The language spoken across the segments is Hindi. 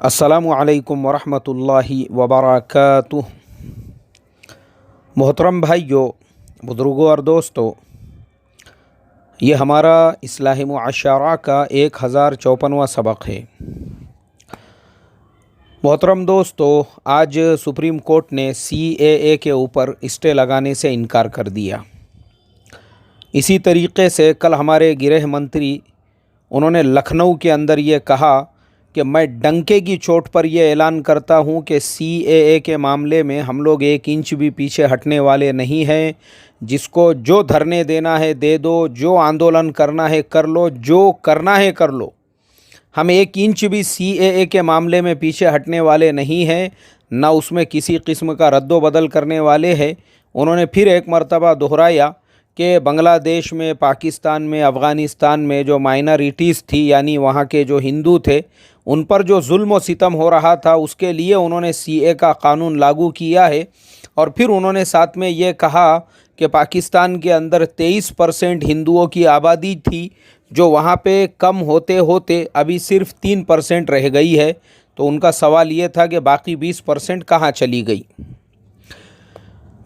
अस्सलामु अलैकुम वरहमतुल्लाहि वबरकातुह। मोहतरम भाइयों, बुज़ुर्गों और दोस्तों, ये हमारा इस्लाही मुआशरा का 1054वां सबक है। मोहतरम दोस्तों, आज सुप्रीम कोर्ट ने CAA के ऊपर स्टे लगाने से इनकार कर दिया। इसी तरीक़े से कल हमारे गृह मंत्री उन्होंने लखनऊ के अंदर ये कहा कि मैं डंके की चोट पर यह ऐलान करता हूं कि CAA के मामले में हम लोग 1 इंच भी पीछे हटने वाले नहीं हैं। जिसको जो धरने देना है दे दो, जो आंदोलन करना है कर लो, जो करना है कर लो। हम 1 इंच भी CAA के मामले में पीछे हटने वाले नहीं हैं, ना उसमें किसी किस्म का रद्दो बदल करने वाले हैं। उन्होंने फिर एक मर्तबा दोहराया कि बांग्लादेश में, पाकिस्तान में, अफ़गानिस्तान में जो माइनॉरिटीज़ थी, यानी वहाँ के जो हिंदू थे, उन पर जो जुल्म और सितम हो रहा था, उसके लिए उन्होंने CAA का कानून लागू किया है। और फिर उन्होंने साथ में ये कहा कि पाकिस्तान के अंदर 23% हिंदुओं की आबादी थी, जो वहाँ पे कम होते होते अभी सिर्फ 3% रह गई है। तो उनका सवाल ये था कि बाकी 20% कहाँ चली गई।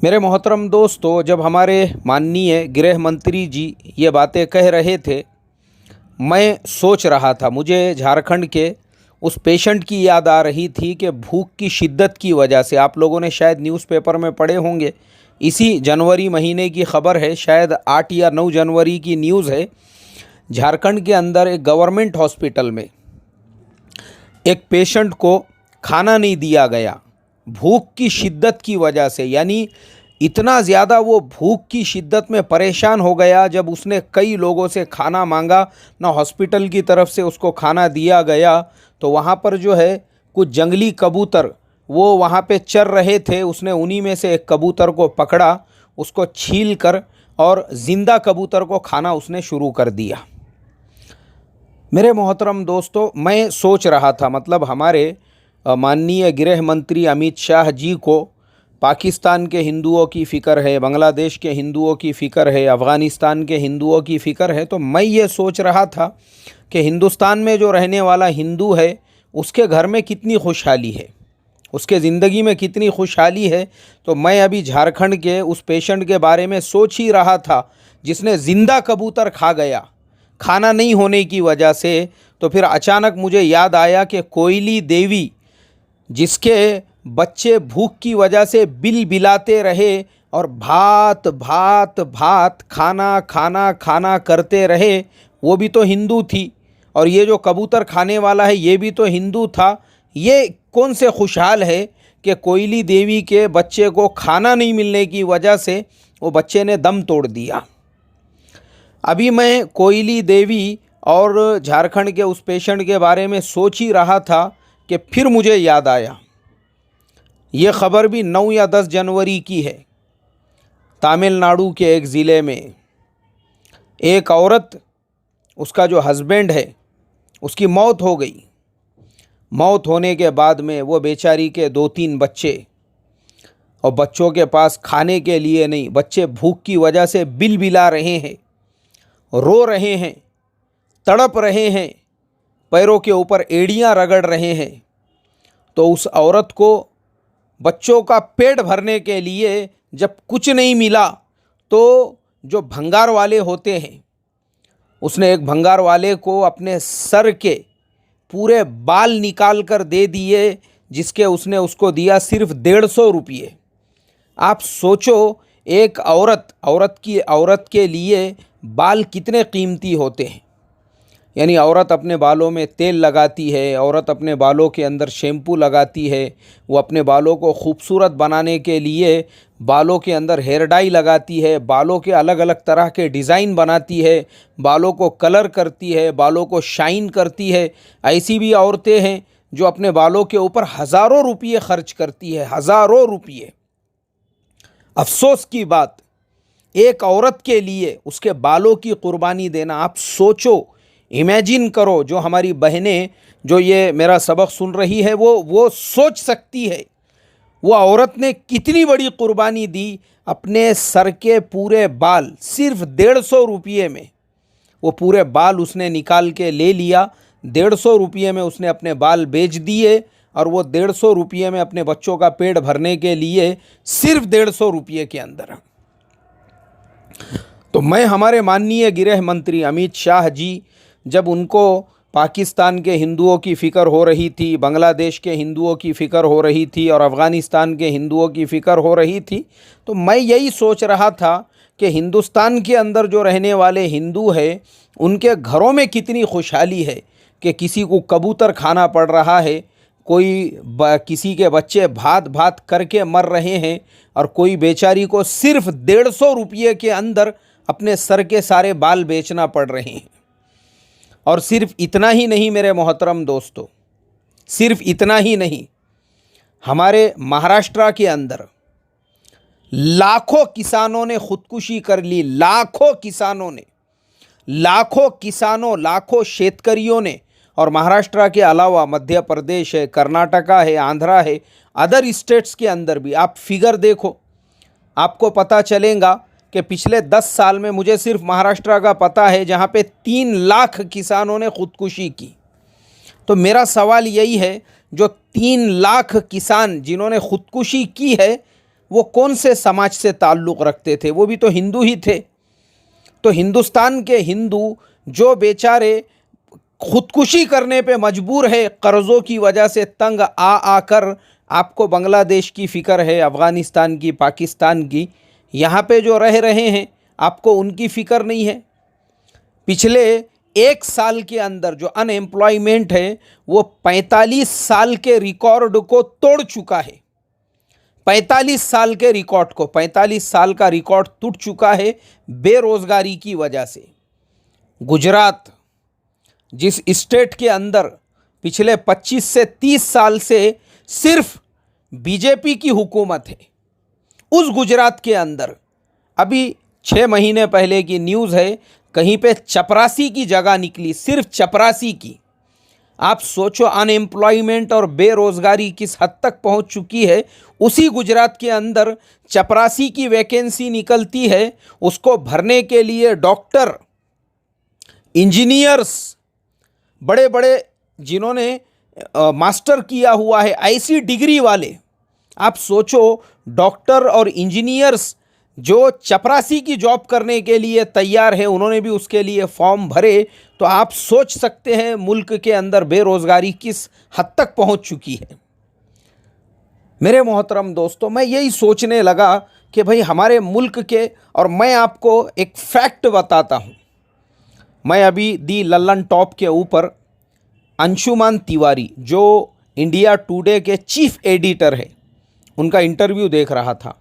मेरे मोहतरम दोस्तों, जब हमारे माननीय गृह मंत्री जी ये बातें कह रहे थे, मैं सोच रहा था, मुझे झारखंड के उस पेशेंट की याद आ रही थी कि भूख की शिद्दत की वजह से, आप लोगों ने शायद न्यूज़पेपर में पढ़े होंगे, इसी जनवरी महीने की ख़बर है, शायद 8 या 9 जनवरी की न्यूज़ है। झारखंड के अंदर एक गवर्नमेंट हॉस्पिटल में एक पेशेंट को खाना नहीं दिया गया भूख की शिद्दत की वजह से। यानी इतना ज़्यादा वो भूख की शिद्दत में परेशान हो गया, जब उसने कई लोगों से खाना मांगा, ना हॉस्पिटल की तरफ से उसको खाना दिया गया। तो वहाँ पर जो है कुछ जंगली कबूतर वो वहाँ पे चर रहे थे, उसने उन्हीं में से एक कबूतर को पकड़ा, उसको छील कर और ज़िंदा कबूतर को खाना उसने शुरू कर दिया। मेरे मोहतरम दोस्तों, मैं सोच रहा था, मतलब हमारे माननीय गृह मंत्री अमित शाह जी को पाकिस्तान के हिंदुओं की फ़िक्र है, बांग्लादेश के हिंदुओं की फ़िक्र है, अफ़गानिस्तान के हिंदुओं की फ़िक्र है। तो मैं ये सोच रहा था कि हिंदुस्तान में जो रहने वाला हिंदू है, उसके घर में कितनी खुशहाली है, उसके ज़िंदगी में कितनी खुशहाली है। तो मैं अभी झारखंड के उस पेशेंट के बारे में सोच ही रहा था, जिसने ज़िंदा कबूतर खा गया खाना नहीं होने की वजह से। तो फिर अचानक मुझे याद आया कि कोयली देवी, जिसके बच्चे भूख की वजह से बिल बिलाते रहे और भात भात भात खाना खाना खाना करते रहे, वो भी तो हिंदू थी। और ये जो कबूतर खाने वाला है, ये भी तो हिंदू था। ये कौन से खुशहाल है कि कोयली देवी के बच्चे को खाना नहीं मिलने की वजह से वो बच्चे ने दम तोड़ दिया। अभी मैं कोयली देवी और झारखंड के उस पेशेंट के बारे में सोच ही रहा था कि फिर मुझे याद आया, ये ख़बर भी 9 या 10 जनवरी की है। तमिलनाडु के एक ज़िले में एक औरत, उसका जो हस्बैंड है, उसकी मौत हो गई। मौत होने के बाद में वो बेचारी के 2-3 बच्चे, और बच्चों के पास खाने के लिए नहीं, बच्चे भूख की वजह से बिल बिला रहे हैं, रो रहे हैं, तड़प रहे हैं, पैरों के ऊपर एड़ियाँ रगड़ रहे हैं। तो उस औरत को बच्चों का पेट भरने के लिए जब कुछ नहीं मिला, तो जो भंगार वाले होते हैं, उसने एक भंगार वाले को अपने सर के पूरे बाल निकाल कर दे दिए, जिसके उसने उसको दिया सिर्फ 150 रुपये। आप सोचो, एक औरत के लिए बाल कितने कीमती होते हैं। यानी औरत अपने बालों में तेल लगाती है, औरत अपने बालों के अंदर शैम्पू लगाती है, वो अपने बालों को खूबसूरत बनाने के लिए बालों के अंदर हेयर डाई लगाती है, बालों के अलग अलग तरह के डिज़ाइन बनाती है, बालों को कलर करती है, बालों को शाइन करती है। ऐसी भी औरतें हैं जो अपने बालों के ऊपर हज़ारों रुपये खर्च करती है, हज़ारों रुपये। अफसोस की बात, एक औरत के लिए उसके बालों की कुर्बानी देना, आप सोचो, इमेजिन करो, जो हमारी बहनें जो ये मेरा सबक सुन रही है, वो सोच सकती है वो औरत ने कितनी बड़ी कुर्बानी दी। अपने सर के पूरे बाल सिर्फ 150 रुपये में वो पूरे बाल उसने निकाल के ले लिया। 150 में उसने अपने बाल बेच दिए और वो 150 में अपने बच्चों का पेट भरने के लिए सिर्फ 150 के अंदर। तो मैं हमारे माननीय गृह मंत्री अमित शाह जी, जब उनको पाकिस्तान के हिंदुओं की फ़िक्र हो रही थी, बांग्लादेश के हिंदुओं की फ़िक्र हो रही थी और अफ़गानिस्तान के हिंदुओं की फ़िक्र हो रही थी, तो मैं यही सोच रहा था कि हिंदुस्तान के अंदर जो रहने वाले हिंदू हैं उनके घरों में कितनी खुशहाली है कि किसी को कबूतर खाना पड़ रहा है, किसी के बच्चे भात भात करके मर रहे हैं और कोई बेचारी को सिर्फ 150 के अंदर अपने सर के सारे बाल बेचना पड़ रहे हैं। और सिर्फ इतना ही नहीं मेरे मोहतरम दोस्तों, सिर्फ इतना ही नहीं, हमारे महाराष्ट्र के अंदर लाखों किसानों ने खुदकुशी कर ली। लाखों किसानों ने, लाखों शेतकरियों ने। और महाराष्ट्र के अलावा मध्य प्रदेश है, कर्नाटका है, आंध्रा है, अदर स्टेट्स के अंदर भी आप फिगर देखो, आपको पता चलेगा कि पिछले 10 साल में मुझे सिर्फ महाराष्ट्र का पता है जहाँ पे 3 लाख किसानों ने खुदकुशी की। तो मेरा सवाल यही है, जो 3 लाख किसान जिन्होंने खुदकुशी की है वो कौन से समाज से ताल्लुक़ रखते थे? वो भी तो हिंदू ही थे। तो हिंदुस्तान के हिंदू जो बेचारे खुदकुशी करने पे मजबूर है, कर्ज़ों की वजह से तंग आकर, आपको बांग्लादेश की फ़िक्र है, अफ़गानिस्तान की, पाकिस्तान की, यहाँ पे जो रह रहे हैं आपको उनकी फ़िक्र नहीं है। पिछले 1 साल के अंदर जो अनएम्प्लॉयमेंट है वो 45 साल के रिकॉर्ड को तोड़ चुका है। 45 साल के रिकॉर्ड को, 45 साल का रिकॉर्ड टूट चुका है बेरोज़गारी की वजह से। गुजरात, जिस स्टेट के अंदर पिछले 25 से 30 साल से सिर्फ बीजेपी की हुकूमत है, उस गुजरात के अंदर अभी 6 महीने पहले की न्यूज़ है, कहीं पे चपरासी की जगह निकली, सिर्फ चपरासी की। आप सोचो अनएम्प्लॉयमेंट और बेरोज़गारी किस हद तक पहुंच चुकी है। उसी गुजरात के अंदर चपरासी की वैकेंसी निकलती है, उसको भरने के लिए डॉक्टर, इंजीनियर्स, बड़े बड़े जिन्होंने मास्टर किया हुआ है, ऐसी डिग्री वाले, आप सोचो डॉक्टर और इंजीनियर्स जो चपरासी की जॉब करने के लिए तैयार है, उन्होंने भी उसके लिए फॉर्म भरे। तो आप सोच सकते हैं मुल्क के अंदर बेरोज़गारी किस हद तक पहुंच चुकी है। मेरे मोहतरम दोस्तों, मैं यही सोचने लगा कि भाई हमारे मुल्क के, और मैं आपको एक फैक्ट बताता हूं। मैं अभी दी लल्लन टॉप के ऊपर अंशुमान तिवारी, जो इंडिया टुडे के चीफ एडिटर है, उनका इंटरव्यू देख रहा था।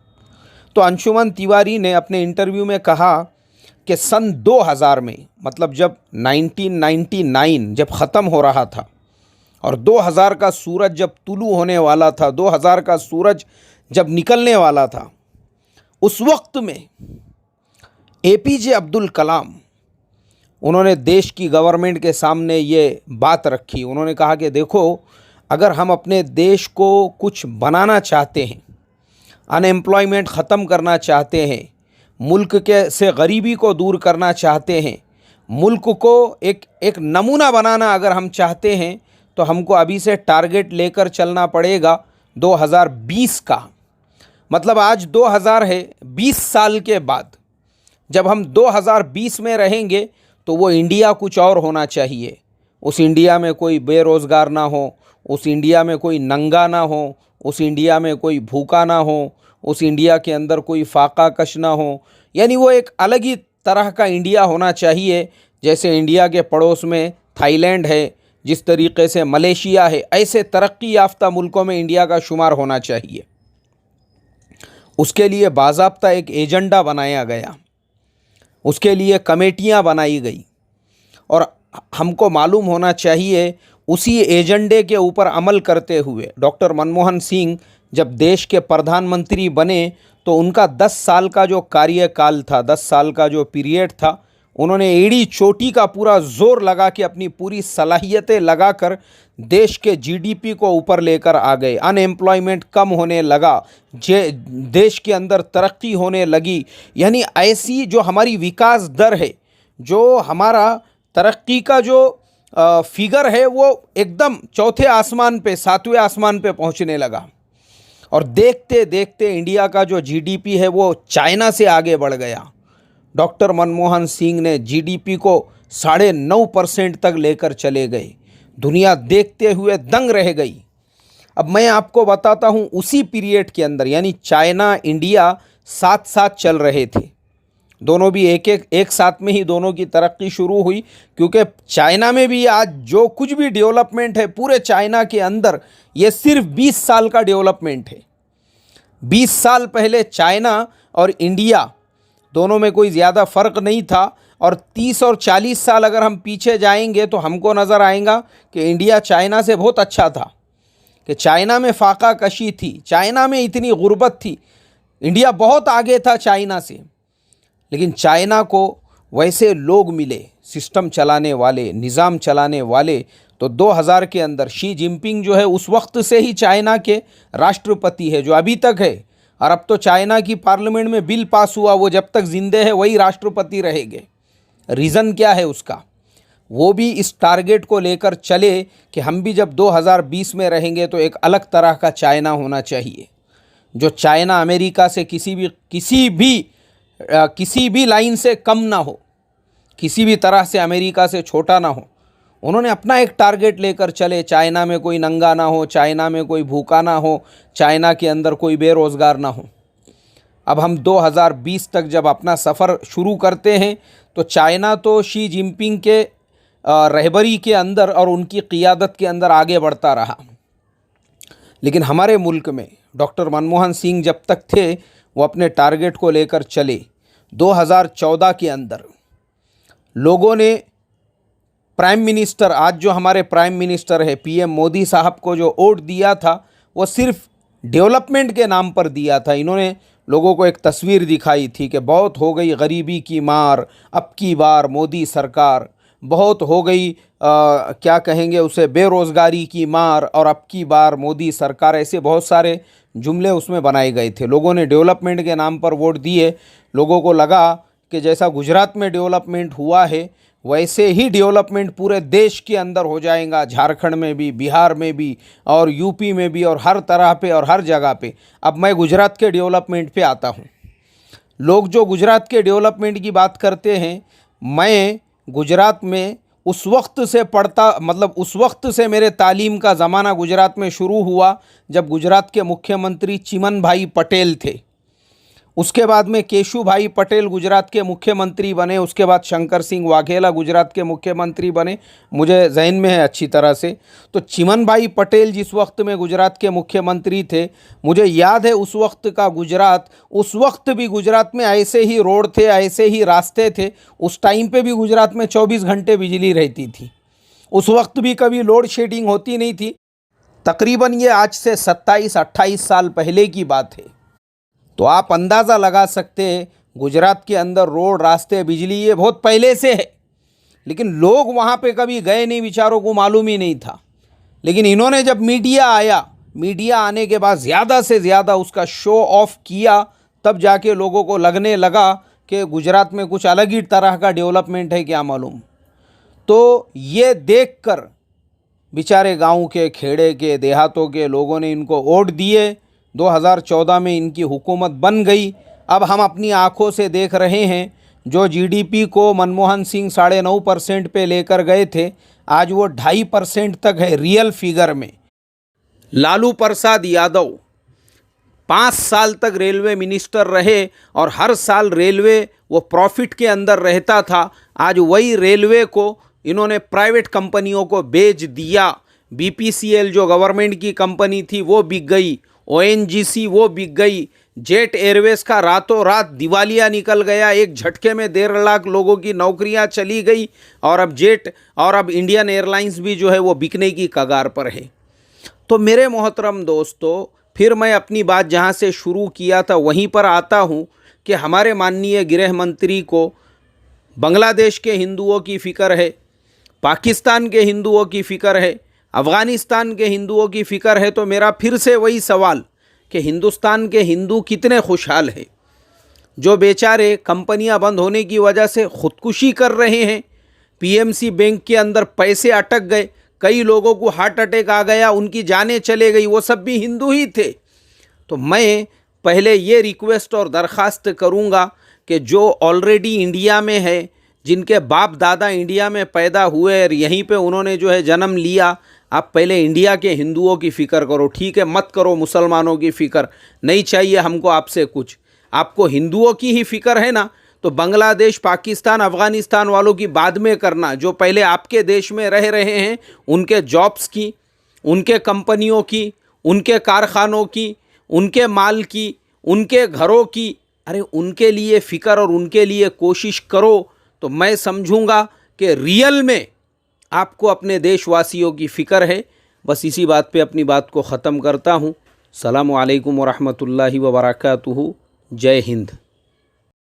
तो अंशुमान तिवारी ने अपने इंटरव्यू में कहा कि सन 2000 में, मतलब जब 1999 जब ख़त्म हो रहा था और 2000 का सूरज जब तुलू होने वाला था, 2000 का सूरज जब निकलने वाला था, उस वक्त में APJ अब्दुल कलाम, उन्होंने देश की गवर्नमेंट के सामने ये बात रखी। उन्होंने कहा कि देखो, अगर हम अपने देश को कुछ बनाना चाहते हैं, अनएम्प्लॉयमेंट ख़त्म करना चाहते हैं, मुल्क के से गरीबी को दूर करना चाहते हैं, मुल्क को एक नमूना बनाना अगर हम चाहते हैं, तो हमको अभी से टारगेट लेकर चलना पड़ेगा 2020 का। मतलब आज 2000 है, 20 साल के बाद जब हम 2020 में रहेंगे तो वो इंडिया कुछ और होना चाहिए। उस इंडिया में कोई बेरोज़गार ना हो, उस इंडिया में कोई नंगा ना हो, उस इंडिया में कोई भूखा ना हो, उस इंडिया के अंदर कोई फाका कश ना हो। यानी वो एक अलग ही तरह का इंडिया होना चाहिए। जैसे इंडिया के पड़ोस में थाईलैंड है, जिस तरीक़े से मलेशिया है, ऐसे तरक्की याफ्ता मुल्कों में इंडिया का शुमार होना चाहिए। उसके लिए बाज़ाब्ता एक एजेंडा बनाया गया, उसके लिए कमेटियां बनाई गई, और हमको मालूम होना चाहिए उसी एजेंडे के ऊपर अमल करते हुए डॉक्टर मनमोहन सिंह जब देश के प्रधानमंत्री बने तो उनका 10 साल का जो कार्यकाल था, 10 साल का जो पीरियड था, उन्होंने एड़ी चोटी का पूरा जोर लगा के अपनी पूरी सलाहियतें लगाकर देश के GDP को ऊपर लेकर आ गए। अनएम्प्लॉयमेंट कम होने लगा, देश के अंदर तरक्की होने लगी। यानी ऐसी जो हमारी विकास दर है, जो हमारा तरक्की का जो फिगर है वो एकदम चौथे आसमान पे, सातवें आसमान पे पहुंचने लगा। और देखते देखते इंडिया का जो जीडीपी है वो चाइना से आगे बढ़ गया। डॉक्टर मनमोहन सिंह ने जीडीपी को 9.5% तक लेकर चले गए। दुनिया देखते हुए दंग रह गई। अब मैं आपको बताता हूँ, उसी पीरियड के अंदर यानी चाइना इंडिया साथ साथ चल रहे थे। दोनों भी एक साथ में ही दोनों की तरक्की शुरू हुई, क्योंकि चाइना में भी आज जो कुछ भी डेवलपमेंट है पूरे चाइना के अंदर, ये सिर्फ 20 साल का डेवलपमेंट है। 20 साल पहले चाइना और इंडिया दोनों में कोई ज़्यादा फ़र्क नहीं था, और 30 और 40 साल अगर हम पीछे जाएंगे तो हमको नज़र आएगा कि इंडिया चाइना से बहुत अच्छा था, कि चाइना में फाका कशी थी, चाइना में इतनी गुर्बत थी, इंडिया बहुत आगे था चाइना से। लेकिन चाइना को वैसे लोग मिले, सिस्टम चलाने वाले, निज़ाम चलाने वाले, तो 2000 के अंदर शी जिनपिंग जो है उस वक्त से ही चाइना के राष्ट्रपति है, जो अभी तक है। और अब तो चाइना की पार्लियामेंट में बिल पास हुआ, वो जब तक जिंदे है वही राष्ट्रपति रहेंगे। रीज़न क्या है उसका? वो भी इस टारगेट को लेकर चले कि हम भी जब 2020 में रहेंगे तो एक अलग तरह का चाइना होना चाहिए, जो चाइना अमेरिका से किसी भी लाइन से कम ना हो, किसी भी तरह से अमेरिका से छोटा ना हो। उन्होंने अपना एक टारगेट लेकर चले, चाइना में कोई नंगा ना हो, चाइना में कोई भूखा ना हो, चाइना के अंदर कोई बेरोज़गार ना हो। अब हम 2020 तक जब अपना सफ़र शुरू करते हैं तो चाइना तो शी जिनपिंग के रहबरी के अंदर और उनकी क़ियादत के अंदर आगे बढ़ता रहा। लेकिन हमारे मुल्क में डॉक्टर मनमोहन सिंह जब तक थे वो अपने टारगेट को लेकर चले। 2014 के अंदर लोगों ने प्राइम मिनिस्टर, आज जो हमारे प्राइम मिनिस्टर है पीएम मोदी साहब को जो वोट दिया था वो सिर्फ डेवलपमेंट के नाम पर दिया था। इन्होंने लोगों को एक तस्वीर दिखाई थी कि बहुत हो गई गरीबी की मार, अब की बार मोदी सरकार, बहुत हो गई क्या कहेंगे उसे, बेरोज़गारी की मार, और अब की बार मोदी सरकार। ऐसे बहुत सारे जुमले उसमें बनाए गए थे। लोगों ने डेवलपमेंट के नाम पर वोट दिए। लोगों को लगा कि जैसा गुजरात में डेवलपमेंट हुआ है वैसे ही डेवलपमेंट पूरे देश के अंदर हो जाएगा, झारखंड में भी, बिहार में भी, और यूपी में भी, और हर तरह पे और हर जगह पे। अब मैं गुजरात के डेवलपमेंट पे आता हूँ। लोग जो गुजरात के डेवलपमेंट की बात करते हैं, मैं गुजरात में उस वक्त से पढ़ता, मतलब उस वक्त से मेरे तालीम का ज़माना गुजरात में शुरू हुआ जब गुजरात के मुख्यमंत्री चिमनभाई पटेल थे। उसके बाद में केशुभाई पटेल गुजरात के मुख्यमंत्री बने। उसके बाद शंकर सिंह वाघेला गुजरात के मुख्यमंत्री बने, मुझे जहन में है अच्छी तरह से। तो चिमनभाई पटेल जिस वक्त में गुजरात के मुख्यमंत्री थे, मुझे याद है उस वक्त का गुजरात, उस वक्त भी गुजरात में ऐसे ही रोड थे, ऐसे ही रास्ते थे। उस टाइम पे भी गुजरात में 24 घंटे बिजली रहती थी। उस वक्त भी कभी लोड शेडिंग होती नहीं थी। तकरीबन ये आज से 27-28 साल पहले की बात है। तो आप अंदाज़ा लगा सकते हैं गुजरात के अंदर रोड, रास्ते, बिजली ये बहुत पहले से है। लेकिन लोग वहाँ पे कभी गए नहीं, बेचारों को मालूम ही नहीं था। लेकिन इन्होंने जब मीडिया आया, मीडिया आने के बाद ज़्यादा से ज़्यादा उसका शो ऑफ किया, तब जाके लोगों को लगने लगा कि गुजरात में कुछ अलग ही तरह का डेवलपमेंट है, क्या मालूम। तो ये देखकर बेचारे गांव के, खेड़े के, देहातों के लोगों ने इनको वोट दिए। 2014 में इनकी हुकूमत बन गई। अब हम अपनी आंखों से देख रहे हैं, जो जीडीपी को मनमोहन सिंह 9.5% पे लेकर गए थे, आज वो 2.5% तक है रियल फिगर में। लालू प्रसाद यादव 5 साल तक रेलवे मिनिस्टर रहे और हर साल रेलवे वो प्रॉफिट के अंदर रहता था। आज वही रेलवे को इन्होंने प्राइवेट कंपनियों को बेच दिया। बीपीसीएल जो गवर्नमेंट की कंपनी थी वो बिक गई, ओएनजीसी वो बिक गई, जेट एयरवेज का रातों रात दिवालिया निकल गया। एक झटके में 1.5 लाख लोगों की नौकरियां चली गई, और अब इंडियन एयरलाइंस भी जो है वो बिकने की कगार पर है। तो मेरे मोहतरम दोस्तों, फिर मैं अपनी बात जहां से शुरू किया था वहीं पर आता हूं कि हमारे माननीय गृह मंत्री को बांग्लादेश के हिंदुओं की फ़िक्र है, पाकिस्तान के हिंदुओं की फ़िक्र है, अफ़गानिस्तान के हिंदुओं की फ़िक्र है। तो मेरा फिर से वही सवाल कि हिंदुस्तान के हिंदू कितने खुशहाल हैं, जो बेचारे कंपनियां बंद होने की वजह से ख़ुदकुशी कर रहे हैं, पीएमसी बैंक के अंदर पैसे अटक गए, कई लोगों को हार्ट अटैक आ गया, उनकी जानें चले गई, वो सब भी हिंदू ही थे। तो मैं पहले ये रिक्वेस्ट और दरख्वास्त करूँगा कि जो ऑलरेडी इंडिया में है, जिनके बाप दादा इंडिया में पैदा हुए और यहीं पे उन्होंने जो है जन्म लिया, आप पहले इंडिया के हिंदुओं की फ़िक्र करो, ठीक है? मत करो मुसलमानों की फ़िक्र, नहीं चाहिए हमको आपसे कुछ। आपको हिंदुओं की ही फ़िक्र है ना, तो बांग्लादेश, पाकिस्तान, अफ़गानिस्तान वालों की बाद में करना। जो पहले आपके देश में रह रहे हैं उनके जॉब्स की, उनके कंपनियों की, उनके कारखानों की, उनके माल की, उनके घरों की, अरे उनके लिए फ़िक्र और उनके लिए कोशिश करो, तो मैं समझूंगा कि रियल में आपको अपने देशवासियों की फ़िक्र है। बस इसी बात पे अपनी बात को ख़त्म करता हूँ। अस्सलामु अलैकुम व रहमतुल्लाहि व बरकातुहू। जय हिंद।